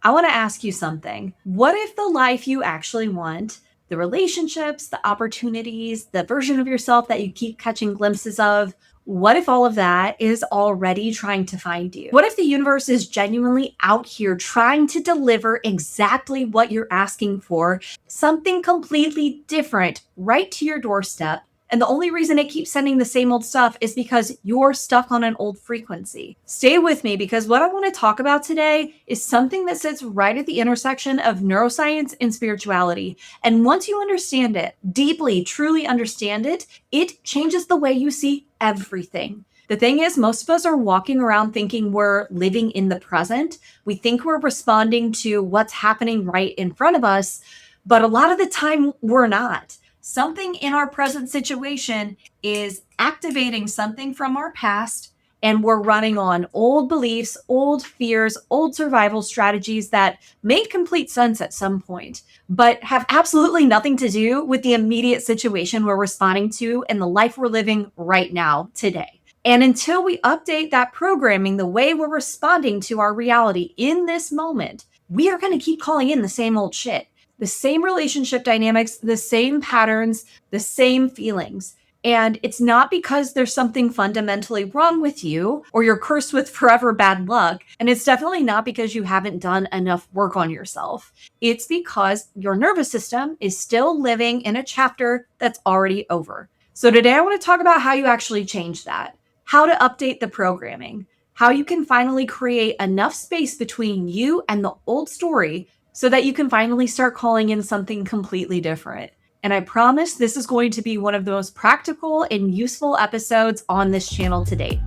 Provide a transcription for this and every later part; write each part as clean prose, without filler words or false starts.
I want to ask you something. What if the life you actually want, the relationships, the opportunities, the version of yourself that you keep catching glimpses of, what if all of that is already trying to find you? What if the universe is genuinely out here trying to deliver exactly what you're asking for, something completely different right to your doorstep? And the only reason it keeps sending the same old stuff is because you're stuck on an old frequency. Stay with me because what I want to talk about today is something that sits right at the intersection of neuroscience and spirituality. And once you understand it, deeply, truly understand it, it changes the way you see everything. The thing is, most of us are walking around thinking we're living in the present. We think we're responding to what's happening right in front of us, but a lot of the time we're not. Something in our present situation is activating something from our past, and we're running on old beliefs, old fears, old survival strategies that made complete sense at some point, but have absolutely nothing to do with the immediate situation we're responding to and the life we're living right now, today. And until we update that programming, the way we're responding to our reality in this moment, we are going to keep calling in the same old shit, the same relationship dynamics, the same patterns, the same feelings. And it's not because there's something fundamentally wrong with you or you're cursed with forever bad luck. And it's definitely not because you haven't done enough work on yourself. It's because your nervous system is still living in a chapter that's already over. So today I want to talk about how you actually change that, how to update the programming, how you can finally create enough space between you and the old story so that you can finally start calling in something completely different. And I promise this is going to be one of the most practical and useful episodes on this channel to date.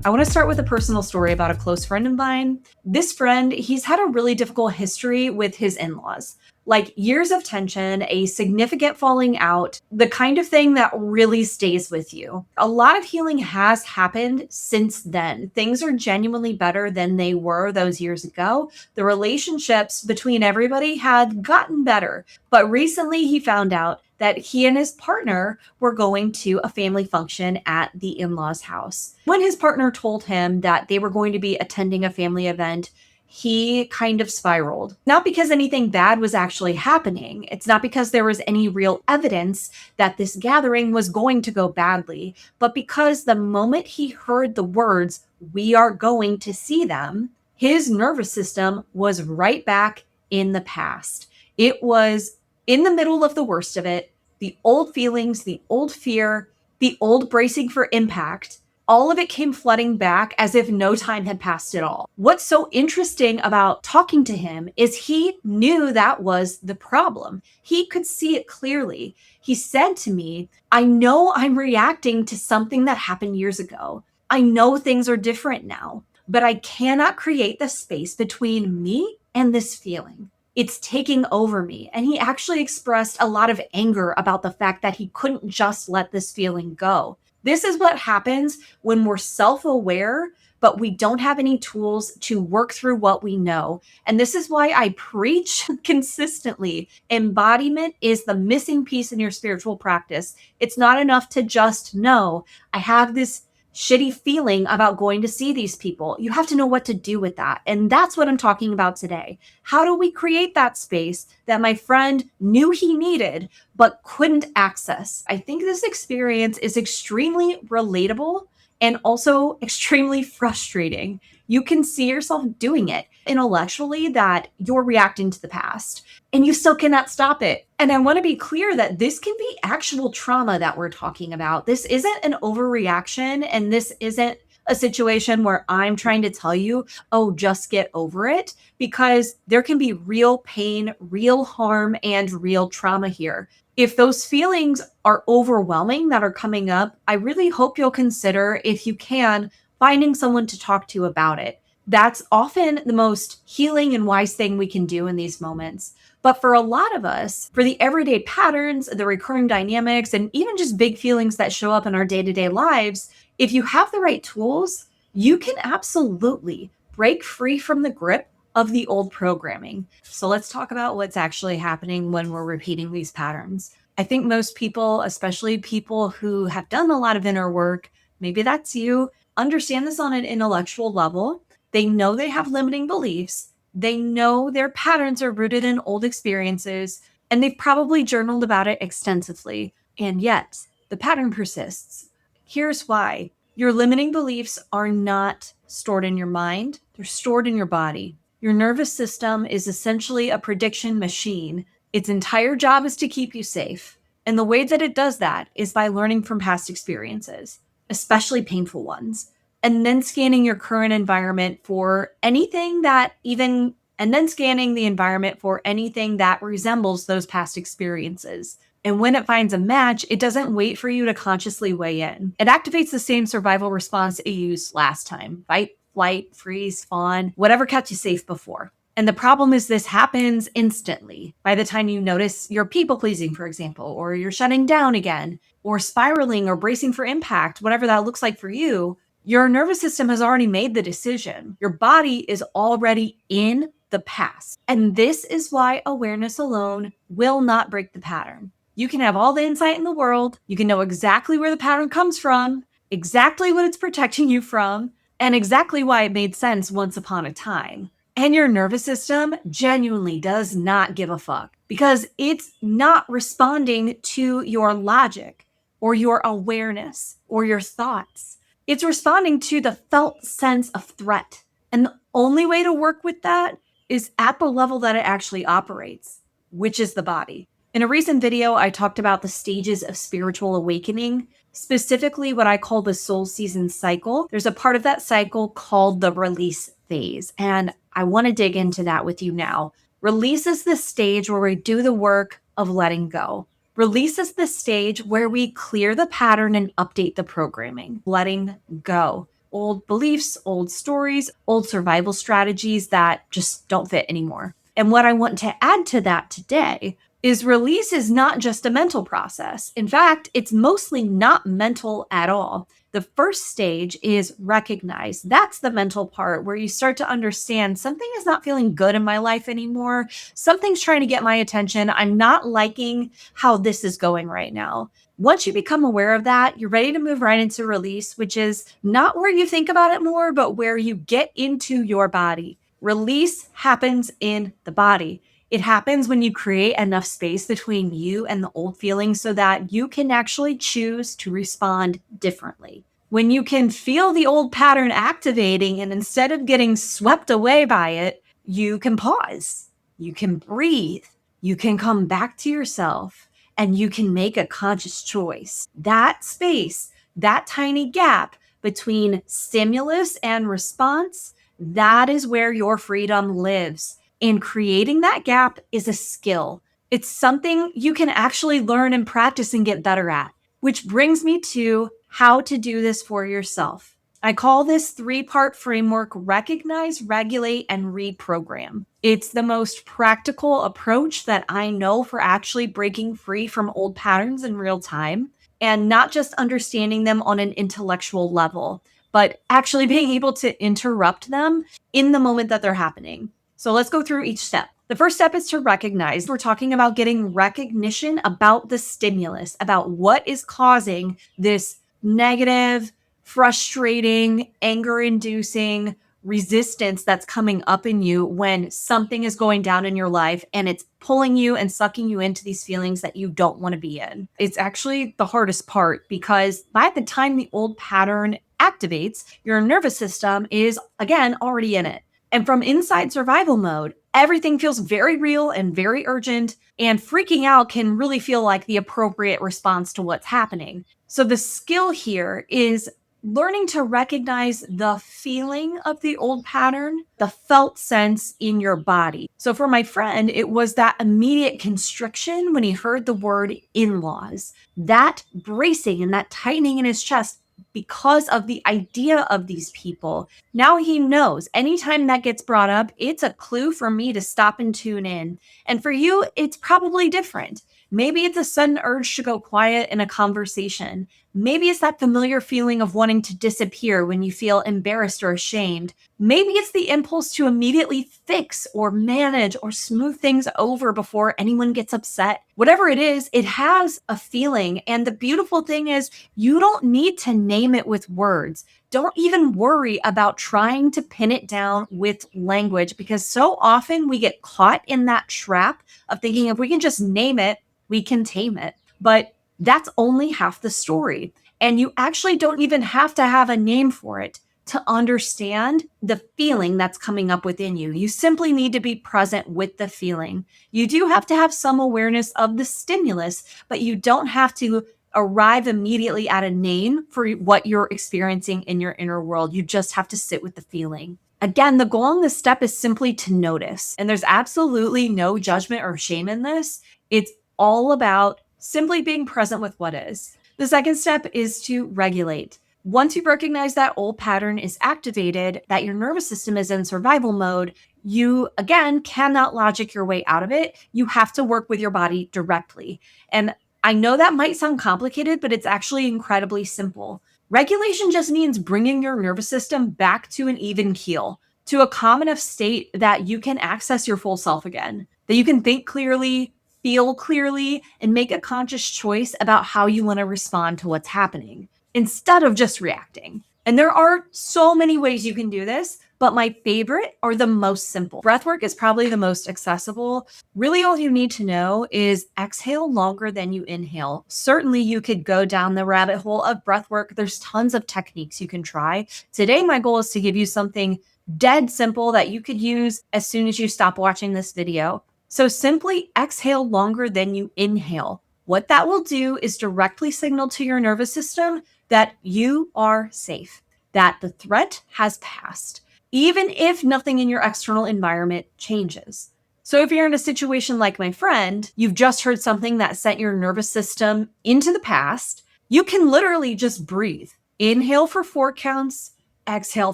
I want to start with a personal story about a close friend of mine. This friend, he's had a really difficult history with his in-laws. Like years of tension, a significant falling out, the kind of thing that really stays with you. A lot of healing has happened since then. Things are genuinely better than they were those years ago. The relationships between everybody had gotten better. But recently he found out that he and his partner were going to a family function at the in-laws' house. When his partner told him that they were going to be attending a family event, he kind of spiraled. Not because anything bad was actually happening. It's not because there was any real evidence that this gathering was going to go badly, but because the moment he heard the words, "we are going to see them," his nervous system was right back in the past. It was in the middle of the worst of it, the old feelings, the old fear, the old bracing for impact. All of it came flooding back as if no time had passed at all. What's so interesting about talking to him is he knew that was the problem. He could see it clearly. He said to me, "I know I'm reacting to something that happened years ago. I know things are different now, but I cannot create the space between me and this feeling. It's taking over me." And he actually expressed a lot of anger about the fact that he couldn't just let this feeling go. This is what happens when we're self-aware, but we don't have any tools to work through what we know. And this is why I preach consistently. Embodiment is the missing piece in your spiritual practice. It's not enough to just know, I have this shitty feeling about going to see these people. You have to know what to do with that. And that's what I'm talking about today. How do we create that space that my friend knew he needed, but couldn't access? I think this experience is extremely relatable and also extremely frustrating. You can see yourself doing it intellectually, that you're reacting to the past and you still cannot stop it. And I want to be clear that this can be actual trauma that we're talking about. This isn't an overreaction, and this isn't a situation where I'm trying to tell you, oh, just get over it, because there can be real pain, real harm, and real trauma here. If those feelings are overwhelming that are coming up, I really hope you'll consider, if you can, finding someone to talk to about it. That's often the most healing and wise thing we can do in these moments. But for a lot of us, for the everyday patterns, the recurring dynamics, and even just big feelings that show up in our day-to-day lives, if you have the right tools, you can absolutely break free from the grip of the old programming. So let's talk about what's actually happening when we're repeating these patterns. I think most people, especially people who have done a lot of inner work, maybe that's you, understand this on an intellectual level. They know they have limiting beliefs. They know their patterns are rooted in old experiences, and they've probably journaled about it extensively. And yet, the pattern persists. Here's why. Your limiting beliefs are not stored in your mind, they're stored in your body. Your nervous system is essentially a prediction machine. Its entire job is to keep you safe. And the way that it does that is by learning from past experiences, especially painful ones, and then scanning your current environment for anything that even, and then scanning the environment for anything that resembles those past experiences. And when it finds a match, it doesn't wait for you to consciously weigh in. It activates the same survival response it used last time: fight, flight, freeze, fawn, whatever kept you safe before. And the problem is this happens instantly. By the time you notice you're people pleasing, for example, or you're shutting down again, or spiraling or bracing for impact, whatever that looks like for you, your nervous system has already made the decision. Your body is already in the past. And this is why awareness alone will not break the pattern. You can have all the insight in the world. You can know exactly where the pattern comes from, exactly what it's protecting you from, and exactly why it made sense once upon a time. And your nervous system genuinely does not give a fuck because it's not responding to your logic or your awareness or your thoughts. It's responding to the felt sense of threat. And the only way to work with that is at the level that it actually operates, which is the body. In a recent video, I talked about the stages of spiritual awakening, specifically what I call the soul season cycle. There's a part of that cycle called the release phase, and I want to dig into that with you now. Release is the stage where we do the work of letting go. Release is the stage where we clear the pattern and update the programming, letting go. Old beliefs, old stories, old survival strategies that just don't fit anymore. And what I want to add to that today is release is not just a mental process. In fact, it's mostly not mental at all. The first stage is recognize. That's the mental part where you start to understand something is not feeling good in my life anymore. Something's trying to get my attention. I'm not liking how this is going right now. Once you become aware of that, you're ready to move right into release, which is not where you think about it more, but where you get into your body. Release happens in the body. It happens when you create enough space between you and the old feelings so that you can actually choose to respond differently. When you can feel the old pattern activating and instead of getting swept away by it, you can pause, you can breathe, you can come back to yourself, and you can make a conscious choice. That space, that tiny gap between stimulus and response, that is where your freedom lives. And creating that gap is a skill. It's something you can actually learn and practice and get better at, which brings me to how to do this for yourself. I call this 3-part framework: recognize, regulate, and reprogram. It's the most practical approach that I know for actually breaking free from old patterns in real time and not just understanding them on an intellectual level, but actually being able to interrupt them in the moment that they're happening. So let's go through each step. The first step is to recognize. We're talking about getting recognition about the stimulus, about what is causing this negative, frustrating, anger-inducing resistance that's coming up in you when something is going down in your life and it's pulling you and sucking you into these feelings that you don't want to be in. It's actually the hardest part because by the time the old pattern activates, your nervous system is, again, already in it. And from inside survival mode, everything feels very real and very urgent, and freaking out can really feel like the appropriate response to what's happening. So the skill here is learning to recognize the feeling of the old pattern, the felt sense in your body. So for my friend, it was that immediate constriction when he heard the word in-laws, that bracing and that tightening in his chest because of the idea of these people. Now he knows anytime that gets brought up, it's a clue for me to stop and tune in. And for you, it's probably different. Maybe it's a sudden urge to go quiet in a conversation. Maybe it's that familiar feeling of wanting to disappear when you feel embarrassed or ashamed. Maybe it's the impulse to immediately fix or manage or smooth things over before anyone gets upset. Whatever it is, it has a feeling. And the beautiful thing is, you don't need to name it with words. Don't even worry about trying to pin it down with language, because so often we get caught in that trap of thinking if we can just name it, we can tame it. But that's only half the story. And you actually don't even have to have a name for it to understand the feeling that's coming up within you. You simply need to be present with the feeling. You do have to have some awareness of the stimulus, but you don't have to arrive immediately at a name for what you're experiencing in your inner world. You just have to sit with the feeling. Again, the goal on this step is simply to notice. And there's absolutely no judgment or shame in this. It's all about simply being present with what is. The second step is to regulate. Once you recognize that old pattern is activated, that your nervous system is in survival mode, you, again, cannot logic your way out of it. You have to work with your body directly. And I know that might sound complicated, but it's actually incredibly simple. Regulation just means bringing your nervous system back to an even keel, to a calm enough state that you can access your full self again, that you can think clearly, feel clearly, and make a conscious choice about how you want to respond to what's happening instead of just reacting. And there are so many ways you can do this, but my favorite are the most simple. Breathwork is probably the most accessible. Really, all you need to know is exhale longer than you inhale. Certainly, you could go down the rabbit hole of breathwork. There's tons of techniques you can try. Today, my goal is to give you something dead simple that you could use as soon as you stop watching this video. So simply exhale longer than you inhale. What that will do is directly signal to your nervous system that you are safe, that the threat has passed, even if nothing in your external environment changes. So if you're in a situation like my friend, you've just heard something that sent your nervous system into the past, you can literally just breathe. Inhale for 4 counts, exhale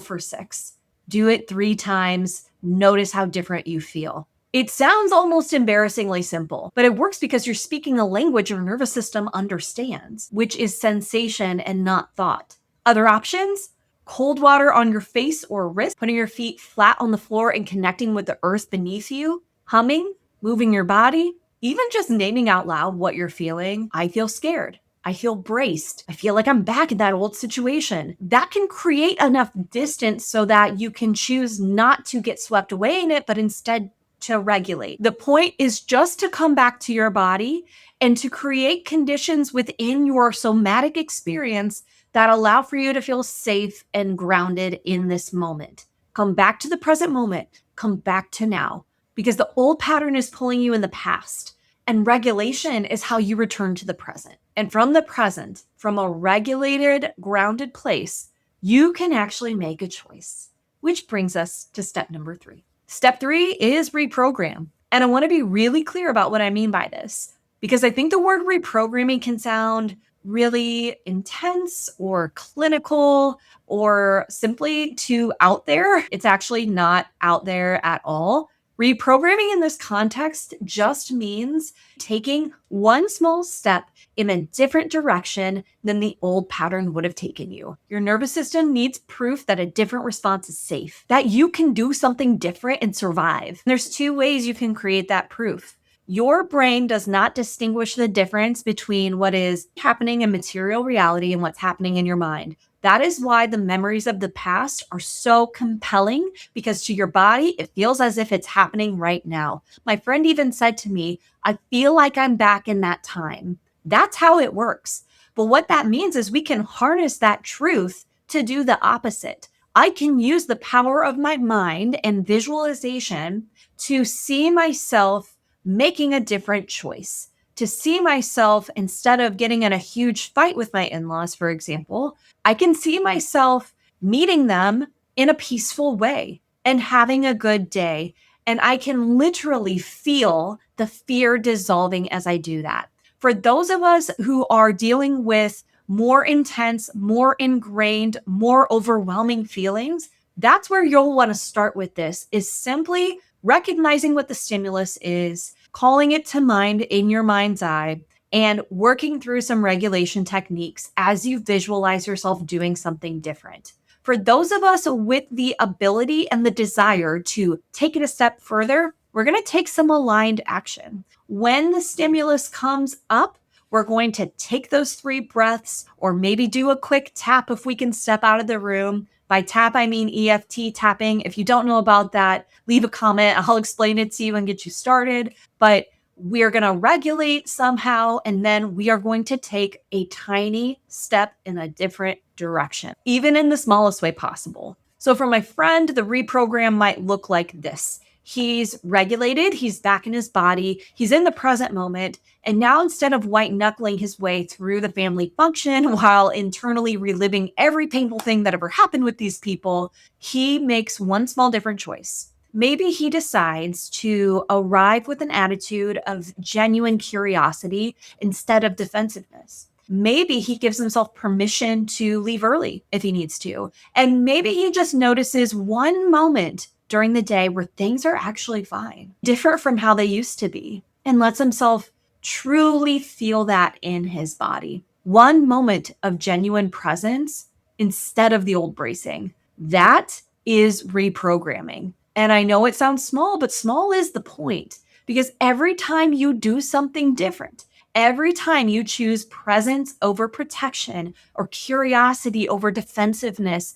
for 6. Do it 3 times. Notice how different you feel. It sounds almost embarrassingly simple, but it works because you're speaking a language your nervous system understands, which is sensation and not thought. Other options? Cold water on your face or wrist, putting your feet flat on the floor and connecting with the earth beneath you, humming, moving your body, even just naming out loud what you're feeling. I feel scared. I feel braced. I feel like I'm back in that old situation. That can create enough distance so that you can choose not to get swept away in it, but instead to regulate. The point is just to come back to your body and to create conditions within your somatic experience that allow for you to feel safe and grounded in this moment. Come back to the present moment. Come back to now, because the old pattern is pulling you in the past, and regulation is how you return to the present. And from the present, from a regulated, grounded place, you can actually make a choice, which brings us to step number 3. Step 3 is reprogram. And I want to be really clear about what I mean by this, because I think the word reprogramming can sound really intense or clinical or simply too out there. It's actually not out there at all. Reprogramming in this context just means taking one small step in a different direction than the old pattern would have taken you. Your nervous system needs proof that a different response is safe, that you can do something different and survive. There's 2 ways you can create that proof. Your brain does not distinguish the difference between what is happening in material reality and what's happening in your mind. That is why the memories of the past are so compelling, because to your body, it feels as if it's happening right now. My friend even said to me, I feel like I'm back in that time. That's how it works. But what that means is we can harness that truth to do the opposite. I can use the power of my mind and visualization to see myself making a different choice, to see myself, instead of getting in a huge fight with my in-laws, for example, I can see myself meeting them in a peaceful way and having a good day. And I can literally feel the fear dissolving as I do that. For those of us who are dealing with more intense, more ingrained, more overwhelming feelings, that's where you'll want to start with this, is simply recognizing what the stimulus is, calling it to mind in your mind's eye, and working through some regulation techniques as you visualize yourself doing something different. For those of us with the ability and the desire to take it a step further, we're going to take some aligned action. When the stimulus comes up, we're going to take those 3 breaths, or maybe do a quick tap if we can step out of the room. By tap, I mean EFT tapping. If you don't know about that, leave a comment. I'll explain it to you and get you started. But we're going to regulate somehow, and then we are going to take a tiny step in a different direction, even in the smallest way possible. So for my friend, the reprogram might look like this. He's regulated, he's back in his body, he's in the present moment, and now instead of white knuckling his way through the family function while internally reliving every painful thing that ever happened with these people, he makes one small different choice. Maybe he decides to arrive with an attitude of genuine curiosity instead of defensiveness. Maybe he gives himself permission to leave early if he needs to. And maybe he just notices one moment during the day where things are actually fine, different from how they used to be, and lets himself truly feel that in his body. One moment of genuine presence instead of the old bracing. That is reprogramming. And I know it sounds small, but small is the point, because every time you do something different, every time you choose presence over protection or curiosity over defensiveness,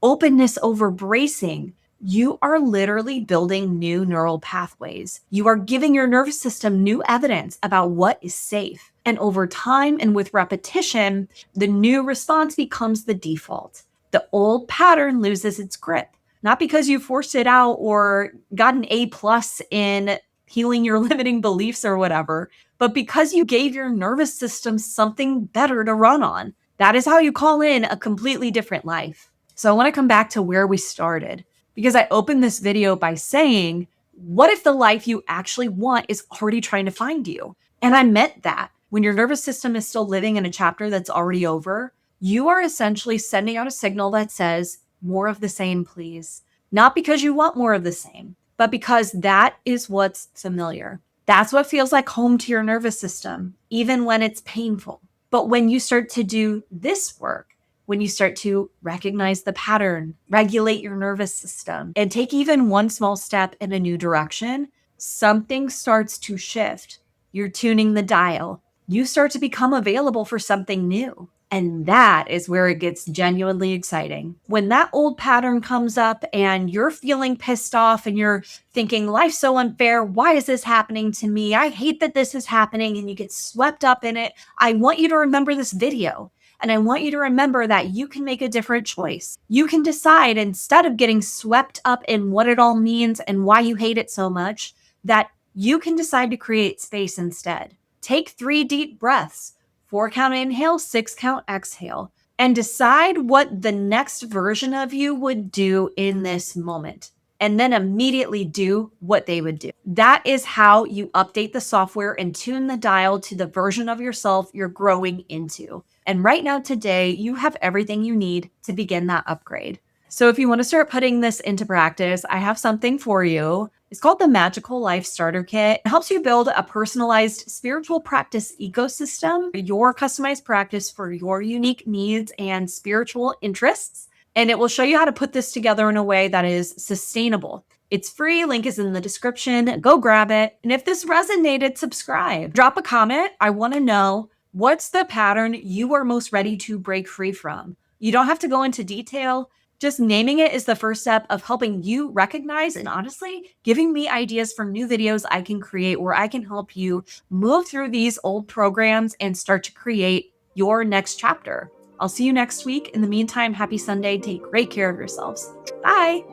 openness over bracing, you are literally building new neural pathways. You are giving your nervous system new evidence about what is safe. And over time and with repetition, the new response becomes the default. The old pattern loses its grip, not because you forced it out or got an A plus in healing your limiting beliefs or whatever, but because you gave your nervous system something better to run on. That is how you call in a completely different life. So I want to come back to where we started, because I opened this video by saying, what if the life you actually want is already trying to find you? And I meant that. When your nervous system is still living in a chapter that's already over, you are essentially sending out a signal that says, more of the same, please. Not because you want more of the same, but because that is what's familiar. That's what feels like home to your nervous system, even when it's painful. But when you start to do this work, when you start to recognize the pattern, regulate your nervous system, and take even one small step in a new direction, something starts to shift. You're tuning the dial. You start to become available for something new. And that is where it gets genuinely exciting. When that old pattern comes up and you're feeling pissed off and you're thinking, life's so unfair. Why is this happening to me? I hate that this is happening. And you get swept up in it. I want you to remember this video. And I want you to remember that you can make a different choice. You can decide, instead of getting swept up in what it all means and why you hate it so much, that you can decide to create space instead. Take 3 deep breaths. 4 count inhale, 6 count exhale, and decide what the next version of you would do in this moment. And then immediately do what they would do. That is how you update the software and tune the dial to the version of yourself you're growing into. And right now, today, you have everything you need to begin that upgrade. So if you want to start putting this into practice, I have something for you. It's called the Magical Life Starter Kit. It helps you build a personalized spiritual practice ecosystem, your customized practice for your unique needs and spiritual interests. And it will show you how to put this together in a way that is sustainable. It's free. Link is in the description. Go grab it. And if this resonated, subscribe. Drop a comment. I want to know, what's the pattern you are most ready to break free from? You don't have to go into detail. Just naming it is the first step of helping you recognize and honestly giving me ideas for new videos I can create where I can help you move through these old programs and start to create your next chapter. I'll see you next week. In the meantime, happy Sunday. Take great care of yourselves. Bye.